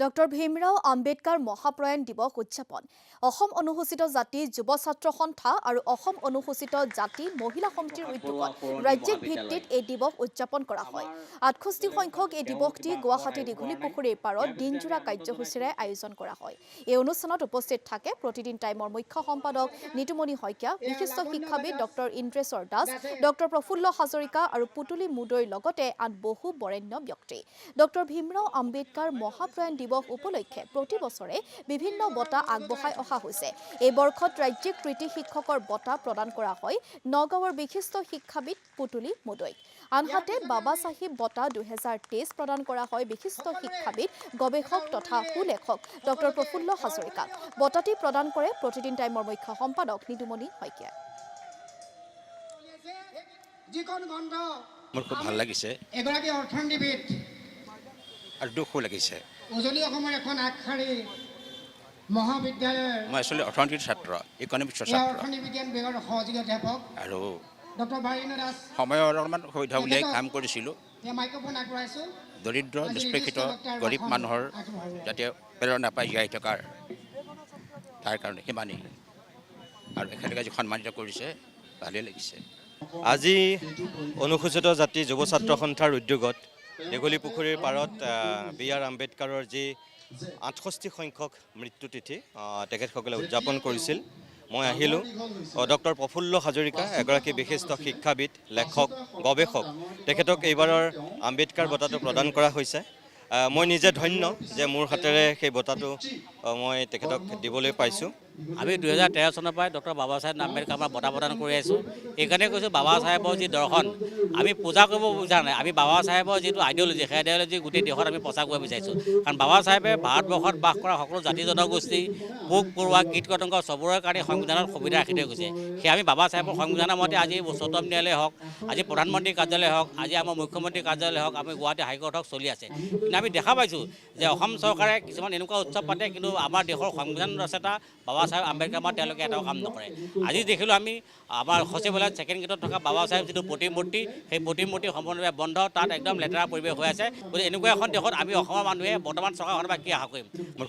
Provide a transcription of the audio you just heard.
Doctor Bhimrao Ambedkar মহাপ্ৰয়াণ দিৱস উদযাপন অসম অনুসূচিত জাতি যুৱ ছাত্ৰ সন্থা আৰু অসম অনুসূচিত জাতি মহিলা সমিতিৰ উদ্যোগত ৰাজ্যিক ভিত্তিত এই দিৱস উদযাপন কৰা হয়। ৬৮ সংখ্যক এই দিৱসটি গুৱাহাটী দীঘলী পুখুৰীৰ পাৰত দিনজোৰা কাৰ্যসূচীৰে আয়োজন কৰা হয়। এই অনুষ্ঠানত উপস্থিত থাকে প্ৰতিদিন টাইমৰ মুখ্য সম্পাদক নিতুমণি শইকীয়া, বিশিষ্ট শিক্ষাবিদ ডক্টৰ ইন্দ্ৰেশ্বৰ দাস, ডক্টৰ প্ৰফুল্ল হাজৰিকা আৰু পুতুলি মুদৈৰ লগতে আন বহু বৰেণ্য ব্যক্তি। ডক্টৰ ভীমৰাও আম্বেদকাৰ মহাপ্ৰয়াণ দিৱস উপলক্ষে প্ৰতি বছৰে বিভিন্ন বঁটা আগবঢ়াই অহা হৈছে। এই বৰ্ষত ৰাজ্যিক কৃতি শিক্ষকৰ বঁটা প্ৰদান কৰা হয় নগাঁৱৰ বিশিষ্ট শিক্ষাবিদ পুতুলি মুদৈক। আনহাতে বাবা চাহিব বঁটা ২০২৩ প্ৰদান কৰা হয় বিশিষ্ট শিক্ষাবিদ গৱেষক তথা সুলেখক ডক্টৰ প্ৰফুল্ল হাজৰিকাক। বঁটাটি প্ৰদান কৰে প্ৰতিদিন টাইমৰ মুখ্য সম্পাদক নিতুমণি শইকীয়াই। মোৰ খুব ভাল লাগিছে এগৰাকী অৰ্থনীতিবিদ আৰু দুখো লাগিছে। উজনি অসমৰ এখন আগশাৰী মহাবিদ্যালয়ৰ মই আচলতে অৰ্থনীতিৰ ছাত্ৰ, ইকনমিক্সৰ এই ছাত্ৰ অৰ্থনীতি বিজ্ঞান বিভাগৰ সহযোগী অধ্যাপক আৰু ডক্টৰ বাৰীণু দাস। সময়ৰ অলপমান সুবিধা উলিয়াই কাম কৰিছিলোঁ। মাইক্ৰফোন আগবঢ়াইছোঁ। দৰিদ্ৰ নিষ্পেষিত গৰীব মানুহৰ যাতে প্ৰেৰণা পাই জীয়াই থকাৰ তাৰ কাৰণে সিমানেই। আৰু এখেতলোকে যি সন্মানিত কৰিছে ভালেই লাগিছে। আজি অনুসূচিত জাতি যুৱ ছাত্ৰ সন্থাৰ উদ্যোগত দীঘলী পুখুৰীৰ পাৰত বি.আৰ. আম্বেদকাৰৰ যি ৬৮ সংখ্যক মৃত্যুতিথি তেখেতসকলে উদযাপন কৰিছিল। মই আহিলোঁ। ডক্টৰ প্ৰফুল্ল হাজৰিকা এগৰাকী বিশিষ্ট শিক্ষাবিদ, লেখক, গৱেষক। তেখেতক এইবাৰৰ আম্বেদকাৰ বঁটাটো প্ৰদান কৰা হৈছে। মই নিজে ধন্য যে মোৰ হাতেৰে সেই বঁটাটো মই তেখেতক দিবলৈ পাইছোঁ। আমি ২০১৩ চনৰ পৰাই ডক্টৰ বাবা চাহেব আম্বেদকাৰ আমাৰ বঁটা প্ৰদান কৰি আছোঁ। এইকাৰণে কৈছোঁ বাবা চাহেবৰ যি দৰ্শন আমি পূজা কৰিব বিচৰা নাই, আমি বাবা চাহেবৰ যিটো আইডিঅ'লজি সেই আইডিঅ'লজি গোটেই দেশত আমি প্ৰচাৰ কৰিব বিচাৰিছোঁ। কাৰণ বাবা চাহেবে ভাৰতবৰ্ষত বাস কৰা সকলো জাতি জনগোষ্ঠী, পোক পৰুৱা, কীট পতংগ চবৰে কাৰণে সংবিধানত সুবিধা ৰাখি থৈ গৈছে। সেয়ে আমি বাবা চাহেবৰ সংবিধানৰ মতে আজি উচ্চতম ন্যায়ালয় হওক, আজি প্ৰধানমন্ত্ৰীৰ কাৰ্যালয় হওক, আজি আমাৰ মুখ্যমন্ত্ৰীৰ কাৰ্যালয় হওক, আমি গুৱাহাটী হাইকোৰ্ট হওক চলি আছে। কিন্তু আমি দেখা পাইছোঁ যে অসম চৰকাৰে কিছুমান এনেকুৱা উৎসৱ পাতে, কিন্তু আমাৰ দেশৰ সংবিধান ৰচয়িতা বাবা চাহেব আম্বেদকাৰ আমাৰ তেওঁলোকে এটাও কাম নকৰে। আজি দেখিলোঁ আমি আমাৰ সচিবালয়ত ছেকেণ্ড গেটত থকা বাবা চাহেব যিটো প্ৰতিমূৰ্তি, সেই প্ৰতিমূৰ্তি সম্পূৰ্ণভাৱে বন্ধ, তাত একদম লেতেৰা পৰিৱেশ হৈ আছে। গতিকে এনেকুৱা এখন দেশত আমি অসমৰ মানুহে বৰ্তমান চৰকাৰখনৰ পৰা কি আশা কৰিম? মোৰ